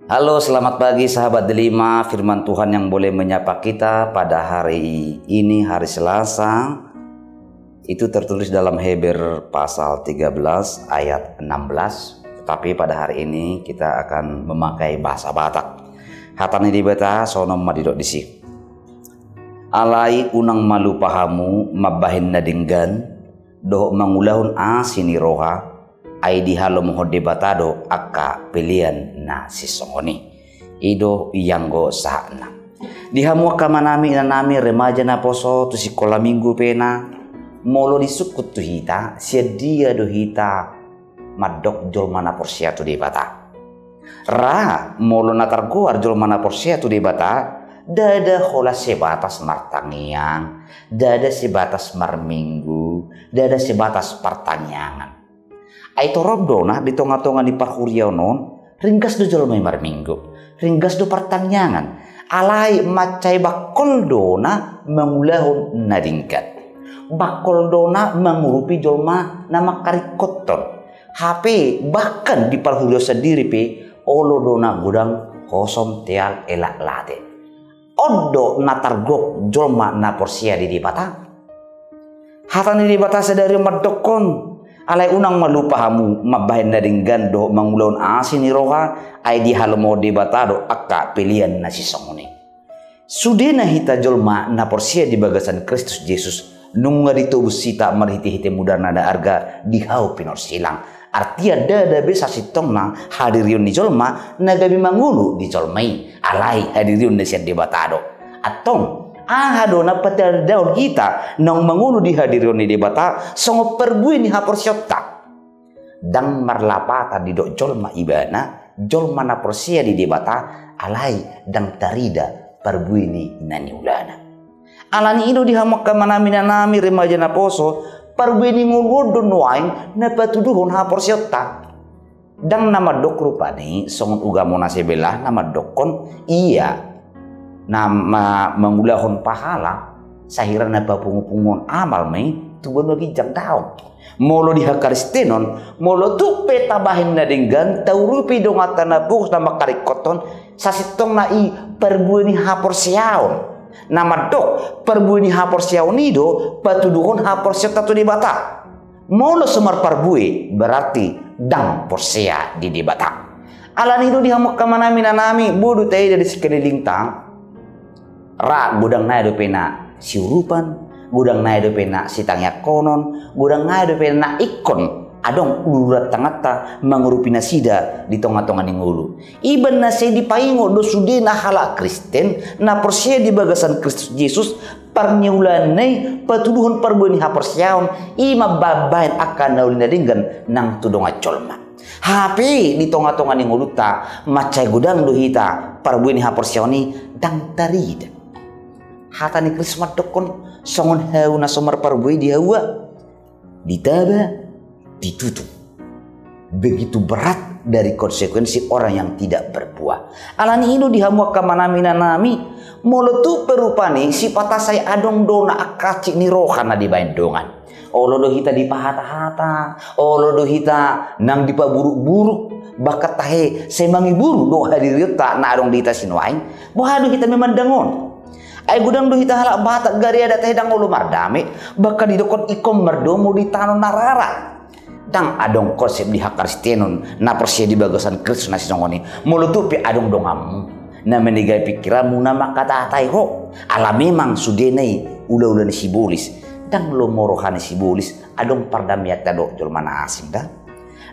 Halo, selamat pagi sahabat delima. Firman Tuhan yang boleh menyapa kita pada hari ini, hari Selasa, itu tertulis dalam Hebrew pasal 13 ayat 16. Tetapi pada hari ini kita akan memakai bahasa Batak. Hatani dibata sonom madidok disi. Alai unang malu pahamu mabahin nadinggan doh mangulahun asini roha ai di halo mohode batado akka pilihan na sisongoni ido yanggo sahna dihamu kamanami nami remaja na poso tu sikola minggu pena molo disukut tu hita sedia do hita madok jol mana porsia tu di bata ra molo natar goar jol mana porsia tu di bata dada hola sebatas martangiang dada sebatas marminggu dada sebatas pertanyaan. Aito robdona di tonga-tonga di parhuriau non ringgas do jolmai marminggu ringgas do pertanyaan alai macai bakol dona mengulahun nadingkat bakol dona mengurupi jolma nama karikoton HP bahkan di parhuriau sendiri pe olo dona gudang kosom teal elak late odo natargok jolma na porsia di dibata hatani dibata sadari madokon alai unang malupahamu mabahin na dinggan do mangulon asini roha ay di halmo di batado akka pilihan na sisongoni. Sudena hita jolma na porsia di bagasan Kristus Yesus nunga ditubus sita marhiti-hiti mudar nada arga dihau pinor silang. Artia dada besa sitong na hadirion di jolma nagabi mangulu di jolmai alai hadirion na siya di batado. Atong ahadona patel daun kita nang mangulu di hadiron ni debata songo perbui ni haporsyota dang marlapata di dok jolma ibana jolma na porsia di debata alai dang tarida perbui ni nani ulana alani ido di hamakka manamina nami remaja na poso perbui ni ngulwodo nuain na patuduhon haporsyota dang nama dok rupani songo ugamona sebelah nama dokon iya nama mengulahon pahala sahira na papungupungon amal may tuban lagi jang daon molo di hakaristenon molo tupe tabahin na dinggan taurupi dongatan na bukus na makarikoton sasitong na i perbuini hapor siyaon nama dok perbuini hapor siyaon nido patuduhon hapor siyaon tatu di bata molo semar perbui berarti dang porsia di bata alan itu dihamuk kamanami nanami bodoh tayo dari sekeliling tang ra gudang na do pena siurupan gudang na do pena sitangya konon gudang na do pena ikon adong urat tangata mangurupi nasida di tonga-tonga ningulu iban na se di paingo do sude na hala Kristen na porsia di bagasan Kristus Yesus parnyulan nay patuduhon parbuani haporsiaon ima babain akan naulina dinggan nang tudonga colma HP di tonga-tonga ningulu ta macai gudang do hita parbuani haporsiaoni dang tarida hatani Krismat dokon songon hau na somar parbui di hawa ditaba ditutup begitu berat dari konsekuensi orang yang tidak berbuah alani ino dihamu kamanami nami molotu perupani si patasai adong dona akaci ni rohana di bain dongan olodo hita di pahata-hata olodo hita nang di paburuk-buruk bakat tahe semangi buru do hadiriut tak na adong dita sinwain bohado kita memang dangon ay gudang do hita halak batak gari ada teh dang ulu mardame bakal didokon ikom merdomo di tanon narara dang adong konsep di hakaristenon na persia di bagasan Kristus nasi songoni mulutupi adong dongamu na menigay pikiranmu na makataatay ho ala memang sudenay ula-ula ni sibulis dang lo morohani sibulis adong pardamiat tado jolmana asing dah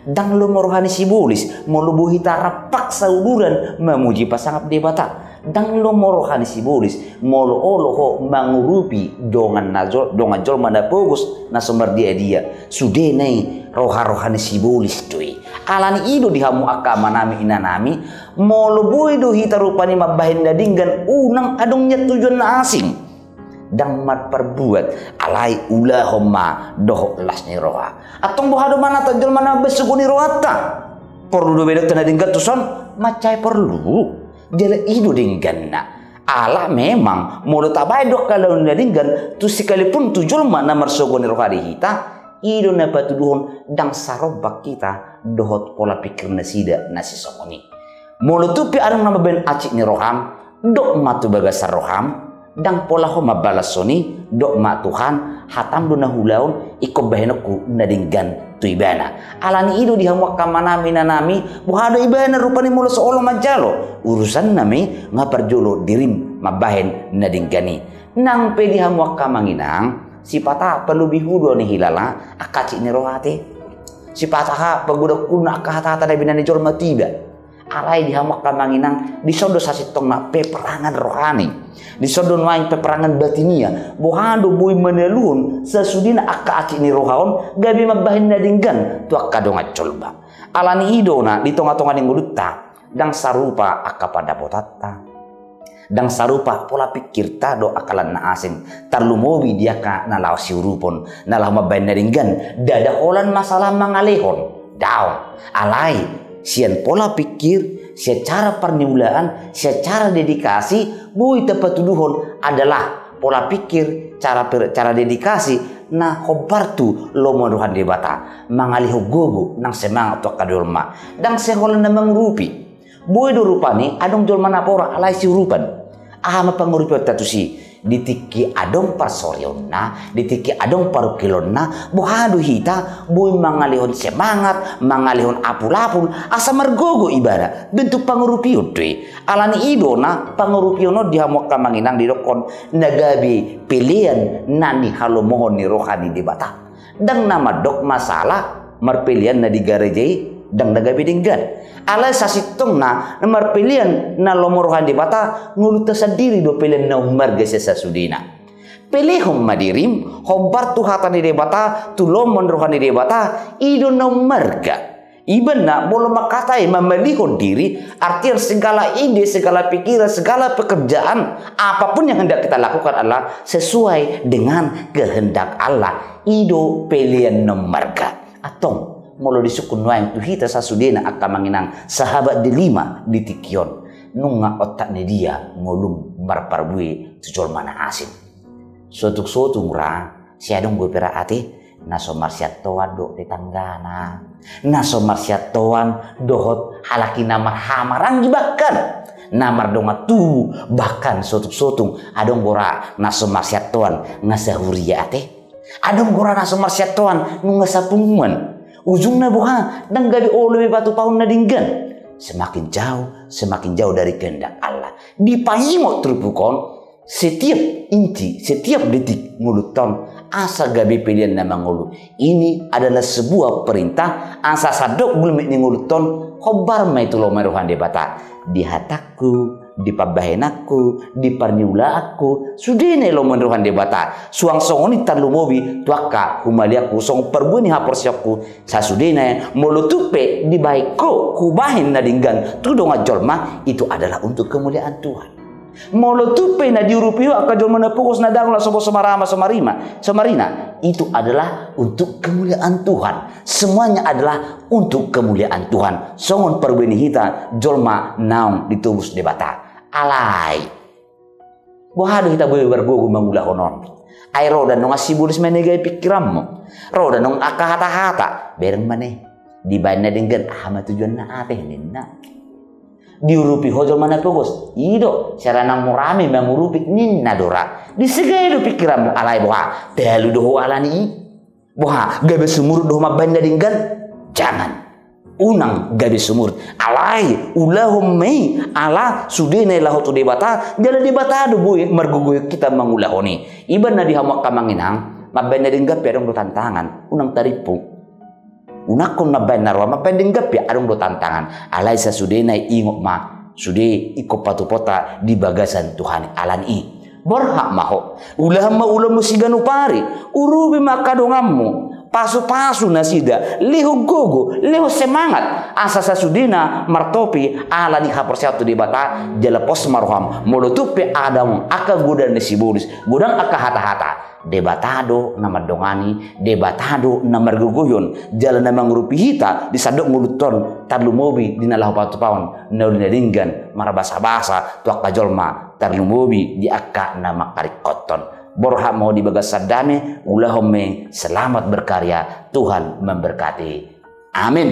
dang lo morohani sibulis molubu hita rapak sauduran memuji pasangat debata dang lo morohani sibulis molo olo ho mangurupi dongan najol dongan jol mana pogus na sumber dia sudenai roha-rohani sibulis tuh alani ido dihamu akama nami inanami molo boido hita rupani mabahin dadinggan unang adongnya tujuan na asing dang mat perbuat alai ulah homa doh lasni roha atong bohado mana tajol mana besuguni rohata perlu do bedok tanadinggan tuson macai perlu jala ido dinggan na ala memang mulu tabai dok kalau dinggan tu sekalipun tujul mana marsogoni rohadi hita ido na patuduhon dang sarobak kita dohot pola pikir nasida nasi songoni Molutupi adong nama ben acik ni roham, dok matu bagasar roham, dang pola ho mabalas soni, dok ma Tuhan, hatam duna hulaun, iko bahenoku nadinggan tu ibana. Alani idu dihamwak kamanami nanami, buhado ibana rupani mulu seolo majalo, urusan nami ngaparjolo dirim mabahen nadinggani. Nang pe dihamwak kamanginang, si patah perlu bihudo ni hilala, akacik ni rohate. Si patah paguda kuna kahata na binani jol matiba. Alai dihamak kamanginang disodo sasitong na peperangan rohani, disodo wain peperangan batinia, bohando boy menelun sesudina akka acik ni rohaon gabi mabahin na dinggan tu akka donga colba. Alani idona di tonga-tonga ning gulutta dang sarupa akka pada potata. Dang sarupa pola pikir tado akalan na asing tarlumobi dia ka nalaw siurupon nalah mabahin na dinggan dada holan masalah mangalehon daw alai sian pola pikir, secara perniulaan, secara dedikasi, boy tepat tuduhon adalah pola pikir, cara dedikasi, nah hobartu lo moduhan debata, mangaliho gogo nang semangat to kadolma, dang seholan na mangrupi, boy do rupani adong jolma napora alai si rupan, aha mapangurupi tatusi. Ditiki adong parsorionna, ditiki adong parukilonna, buhadu hita, boy mangalihon semangat, mangalihon apul-apul, asa margogo ibadah, bentuk pangurupion tuh. Alani idona pangurupiono dihamok kamanginang didokon nagabi pilihan nani halo mohon ni rohani di bata. Dang nama dok masalah marpilihan na digarejai dang nagabi dinggan. Alai sasitong na nomor pilihan na lomorohan di bata nguluta sendiri do pilihan na umarga sa sudina. Pilihong madirim hobar tuhatan di debata tulomon rohani di bata ido na umarga. Iban na boleh makatai memelihon diri artinya segala ide, segala pikiran, segala pekerjaan apapun yang hendak kita lakukan adalah sesuai dengan kehendak Allah. Ido pilihan na umarga. Atong molo disukun wain tu hita sasudena akka manginang sahabat delima di tikion nunga otak ni dia ngolum marparbui tujol mana asin sotuk ra siadong gue pera ati naso marsiatoan do tetanggana naso marsiatoan dohot halaki namar hamarang bahkan namar donga tu bahkan sotuk adong gora naso marsiatoan ngasahuria ate adong gora naso marsiatoan nunga sapumuan ujungnya buha dan gadi oleh batu paun nadinggan semakin jauh dari kehendak Allah dipahimo terpukon setiap inci setiap detik nguluton asa gabi pilihan nama ngulu ini adalah sebuah perintah asa sadok belum ini nguluton khobar ma itu lo meruhan debata di hataku di pabahenaku di parniulaku sudene lo meruhan debata suang songoni tarlumobi tuaka humaliaku song perbuni haporsiaku sasudene molutupe di baikko kubahin nadinggan tudonga jolma itu adalah untuk kemuliaan Tuhan. Molutupe na diurupio aka jolma na pukos na dang la sobo somarina itu adalah untuk kemuliaan Tuhan. Semuanya adalah untuk kemuliaan Tuhan. Songon perbuni hita jolma naung ditubus debata. Alai bohado kita boleh bergogo mengulah honon ay roda nong asibulis menegay pikiranmu roda nong akahata-hata bereng maneh dibayin na dinggan ahama tujuan na ate ninna diurupi hojol mana pogos ido cara nang murami mengurupi ninna dora disegay do pikiranmu alai boha telu doho alani boha gabe sumur doho mabayin na dinggan jangan unang gabi sumur alai ulahum mei ala sudene lahotu debata jala debata do boy margugoy kita mangulahoni iban na dihamak kamanginang mabayin na dingga pi adong do tantangan unang taripu unakon mabayin na roa mabayin dingga pi adong do tantangan alai sa sudene ingok ma sude iko patupota di bagasan Tuhan alani berhak maho ulama siganu pari urubi makadongammu pasu-pasu nasida liho gogo liho semangat asa sasudina martopi ala di haporsiatu di bata jala pos marham molutupi adam aka gudang nesibulis gudang aka hata-hata debatado nama dongani debatado nama guguyon jala nama ngurupi hita disadok nguluton tarlumobi dina lahu patu paun naulinadinggan marabasa-basa tuak kajolma tarlumobi di aka nama karikoton borha mau dibagas sadame ulahome selamat berkarya Tuhan memberkati amin.